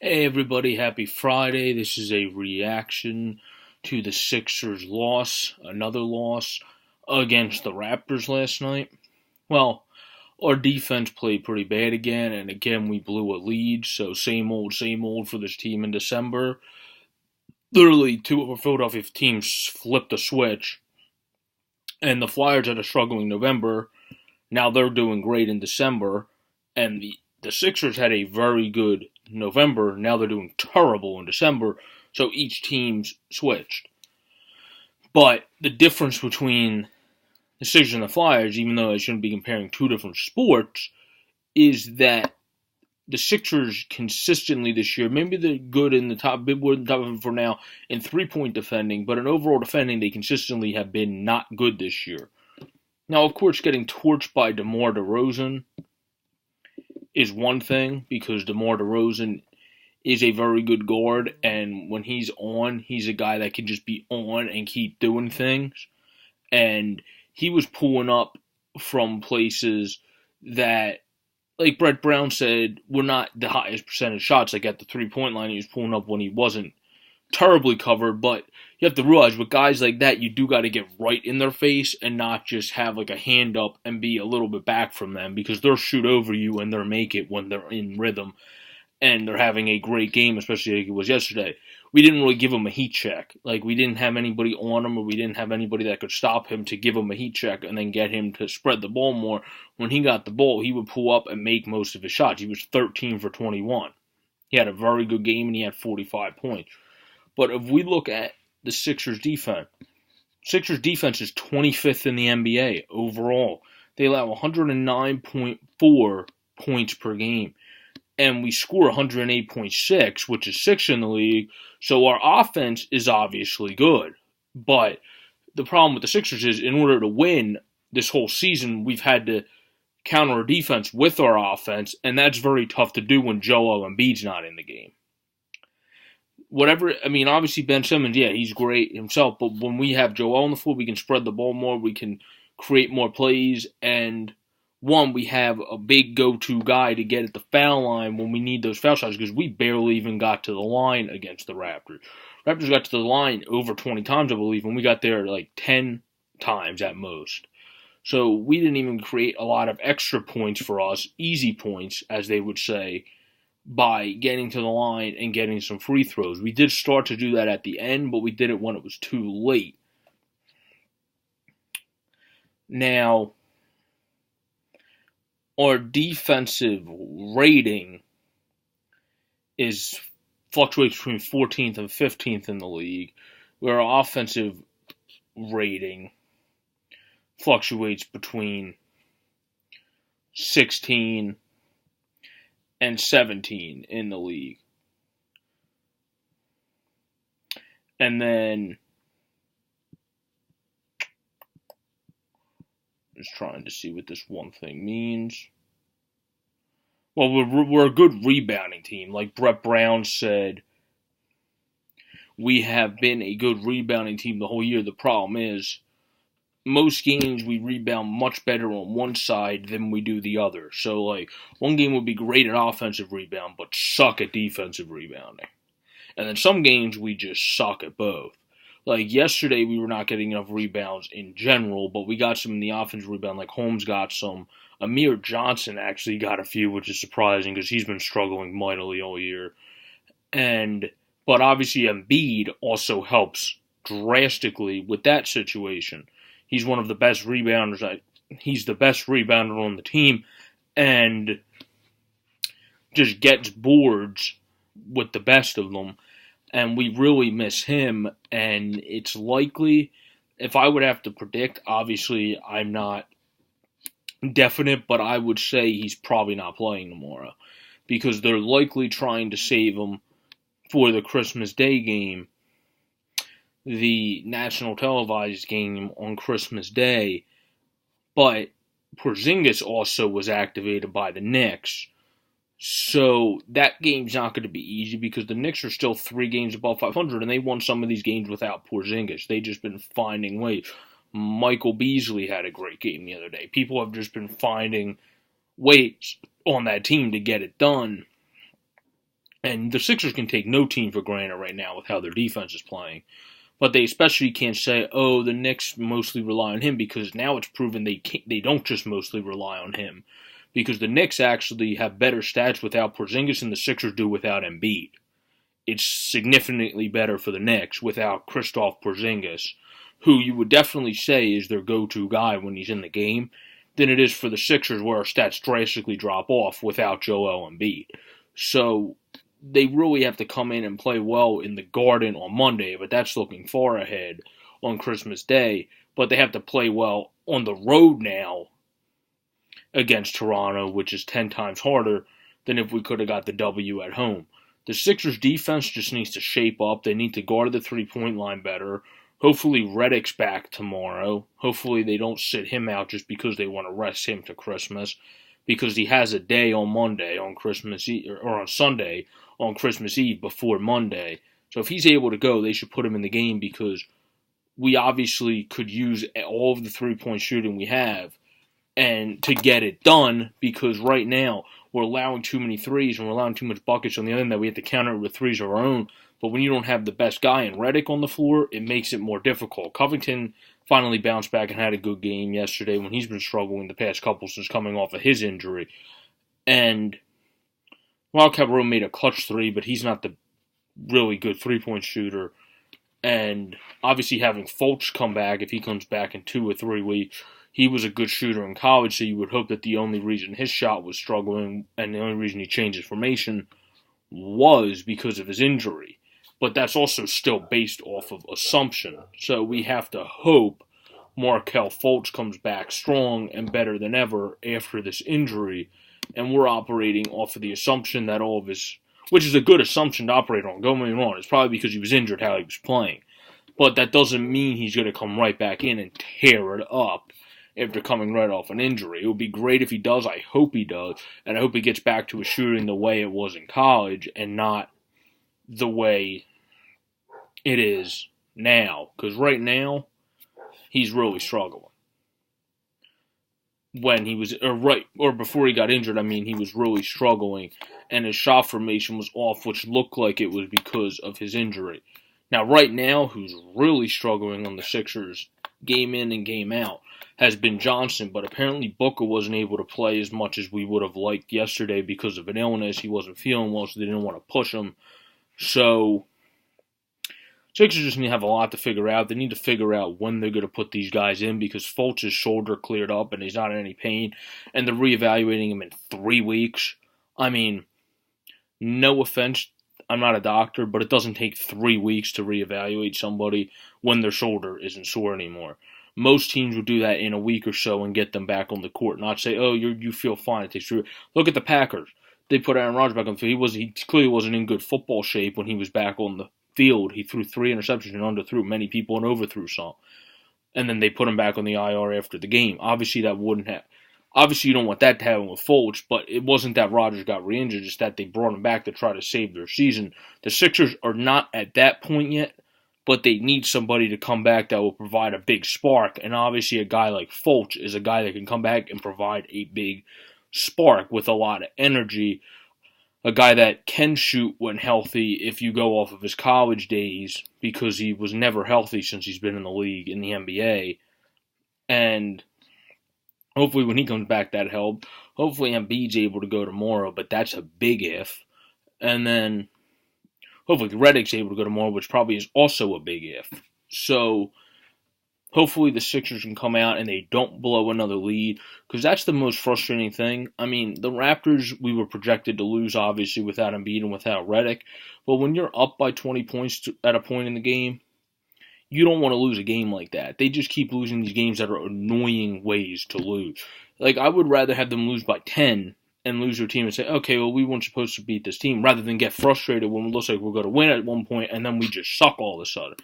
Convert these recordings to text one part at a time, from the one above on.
Hey everybody, happy Friday. This is a reaction to the Sixers loss, another loss against the Raptors last night. Well, our defense played pretty bad again, and again we blew a lead, so same old for this team in December. Literally, two of our Philadelphia teams flipped a switch, and the Flyers had a struggling November. Now they're doing great in December, and the Sixers had a very good November. Now they're doing terrible in December, so each team's switched. But the difference between the Sixers and the Flyers, even though I shouldn't be comparing two different sports, is that the Sixers consistently this year, maybe they're good in the top, big word in the top of it for now, in 3-point defending, but in overall defending, they consistently have been not good this year. Now, of course, getting torched by DeMar DeRozan is one thing, because DeMar DeRozan is a very good guard, and when he's on, he's a guy that can just be on and keep doing things. And he was pulling up from places that, like Brett Brown said, were not the highest percentage shots. Like at the 3-point line, he was pulling up when he wasn't terribly covered, but you have to realize with guys like that, you do got to get right in their face and not just have like a hand up and be a little bit back from them, because they'll shoot over you and they'll make it when they're in rhythm and they're having a great game, especially like it was yesterday. We didn't really give him a heat check. Like, we didn't have anybody on him, or we didn't have anybody that could stop him to give him a heat check and then get him to spread the ball more. When he got the ball, he would pull up and make most of his shots. He was 13 for 21. He had a very good game, and he had 45 points. But if we look at the Sixers defense is 25th in the NBA overall. They allow 109.4 points per game, and we score 108.6, which is 6th in the league. So our offense is obviously good. But the problem with the Sixers is, in order to win this whole season, we've had to counter our defense with our offense, and that's very tough to do when Joel Embiid's not in the game. Obviously Ben Simmons, yeah, he's great himself, but when we have Joel on the floor, we can spread the ball more, we can create more plays, and we have a big go-to guy to get at the foul line when we need those foul shots, because we barely even got to the line against the Raptors. Raptors got to the line over 20 times, I believe, and we got there like 10 times at most. So we didn't even create a lot of extra points for us, easy points, as they would say, by getting to the line and getting some free throws. We did start to do that at the end, but we did it when it was too late. Now, our defensive rating fluctuates between 14th and 15th in the league, where our offensive rating fluctuates between 16 and 17 in the league. And then, just trying to see what this one thing means. Well, we're a good rebounding team. Like Brett Brown said, we have been a good rebounding team the whole year. The problem is, most games we rebound much better on one side than we do the other. So, like, one game would be great at offensive rebound, but suck at defensive rebounding. And then some games we just suck at both. Like, yesterday we were not getting enough rebounds in general, but we got some in the offensive rebound. Like, Holmes got some. Amir Johnson actually got a few, which is surprising because he's been struggling mightily all year. But obviously Embiid also helps drastically with that situation. He's one of the best rebounders. He's the best rebounder on the team, and just gets boards with the best of them. And we really miss him. And it's likely, if I would have to predict, obviously I'm not definite, but I would say he's probably not playing tomorrow, because they're likely trying to save him for the Christmas Day game, the national televised game on Christmas Day. But Porzingis also was activated by the Knicks, so that game's not going to be easy, because the Knicks are still 3 games above 500, and they won some of these games without Porzingis. They've just been finding ways. Michael Beasley had a great game the other day. People have just been finding ways on that team to get it done. And the Sixers can take no team for granted right now with how their defense is playing. But they especially can't say, oh, the Knicks mostly rely on him, because now it's proven they don't just mostly rely on him. Because the Knicks actually have better stats without Porzingis than the Sixers do without Embiid. It's significantly better for the Knicks without Kristaps Porzingis, who you would definitely say is their go-to guy when he's in the game, than it is for the Sixers, where our stats drastically drop off without Joel Embiid. So they really have to come in and play well in the Garden on Monday, but that's looking far ahead on Christmas Day. But they have to play well on the road now against Toronto, which is 10 times harder than if we could have got the W at home. The Sixers defense just needs to shape up. They need to guard the three-point line better. Hopefully Redick's back tomorrow. Hopefully they don't sit him out just because they want to rest him to Christmas, because he has a day on Monday on Christmas Eve, or on Sunday on Christmas Eve before Monday. So if he's able to go, they should put him in the game, because we obviously could use all of the three-point shooting we have and to get it done, because right now we're allowing too many threes and we're allowing too much buckets on the other end that we have to counter it with threes of our own. But when you don't have the best guy in Redick on the floor, it makes it more difficult. Covington finally bounced back and had a good game yesterday when he's been struggling the past couple since coming off of his injury. And Wildcat Rowe made a clutch three, but he's not the really good three-point shooter. And obviously having Fultz come back, if he comes back in 2 or 3 weeks, he was a good shooter in college, so you would hope that the only reason his shot was struggling and the only reason he changed his formation was because of his injury. But that's also still based off of assumption. So we have to hope Markelle Fultz comes back strong and better than ever after this injury, and we're operating off of the assumption that all of his, which is a good assumption to operate on, don't get me wrong, it's probably because he was injured how he was playing. But that doesn't mean he's going to come right back in and tear it up after coming right off an injury. It would be great if he does. I hope he does. And I hope he gets back to his shooting the way it was in college and not the way it is now. Because right now, he's really struggling. When he was, or before he got injured, he was really struggling. And his shot formation was off, which looked like it was because of his injury. Now, right now, who's really struggling on the Sixers, game in and game out, has been Johnson, but apparently Booker wasn't able to play as much as we would have liked yesterday because of an illness. He wasn't feeling well, so they didn't want to push him. So, Sixers just need to have a lot to figure out. They need to figure out when they're going to put these guys in, because Fultz's shoulder cleared up and he's not in any pain, and they're reevaluating him in 3 weeks. No offense, I'm not a doctor, but it doesn't take 3 weeks to reevaluate somebody when their shoulder isn't sore anymore. Most teams would do that in a week or so and get them back on the court, not say, oh, you feel fine. It takes 3 weeks. Look at the Packers. They put Aaron Rodgers back on the field. He clearly wasn't in good football shape when he was back on the field. He threw 3 interceptions and underthrew many people and overthrew some. And then they put him back on the IR after the game. Obviously, you don't want that to happen with Fultz, but it wasn't that Rodgers got re-injured, just that they brought him back to try to save their season. The Sixers are not at that point yet, but they need somebody to come back that will provide a big spark, and obviously a guy like Fultz is a guy that can come back and provide a big spark with a lot of energy, a guy that can shoot when healthy if you go off of his college days, because he was never healthy since he's been in the league, in the NBA, and hopefully when he comes back that helped. Hopefully Embiid's able to go tomorrow, but that's a big if, and then hopefully Redick's able to go tomorrow, which probably is also a big if. So hopefully the Sixers can come out and they don't blow another lead, because that's the most frustrating thing. The Raptors, we were projected to lose, obviously, without Embiid and without Redick. But when you're up by 20 points at a point in the game, you don't want to lose a game like that. They just keep losing these games that are annoying ways to lose. I would rather have them lose by 10 and lose their team and say, okay, well, we weren't supposed to beat this team, rather than get frustrated when it looks like we're going to win at one point and then we just suck all of a sudden.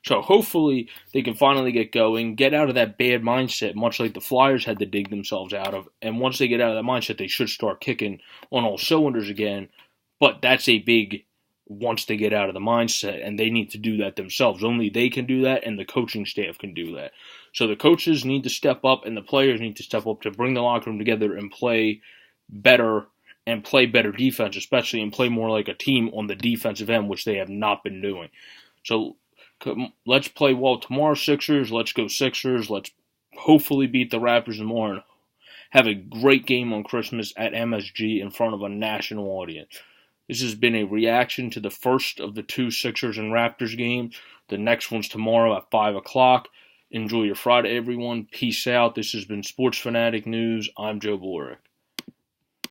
So hopefully they can finally get going, get out of that bad mindset, much like the Flyers had to dig themselves out of, and once they get out of that mindset, they should start kicking on all cylinders again, but that's a big once they get out of the mindset, and they need to do that themselves. Only they can do that, and the coaching staff can do that. So the coaches need to step up, and the players need to step up to bring the locker room together and play better and play better defense, especially, and play more like a team on the defensive end, which they have not been doing. So let's play well tomorrow, Sixers. Let's go Sixers. Let's hopefully beat the Raptors tomorrow and have a great game on Christmas at MSG in front of a national audience. This has been a reaction to the first of the two Sixers and Raptors games. The next one's tomorrow at 5 o'clock. Enjoy your Friday, everyone. Peace out. This has been Sports Fanatic News. I'm Joe Borick.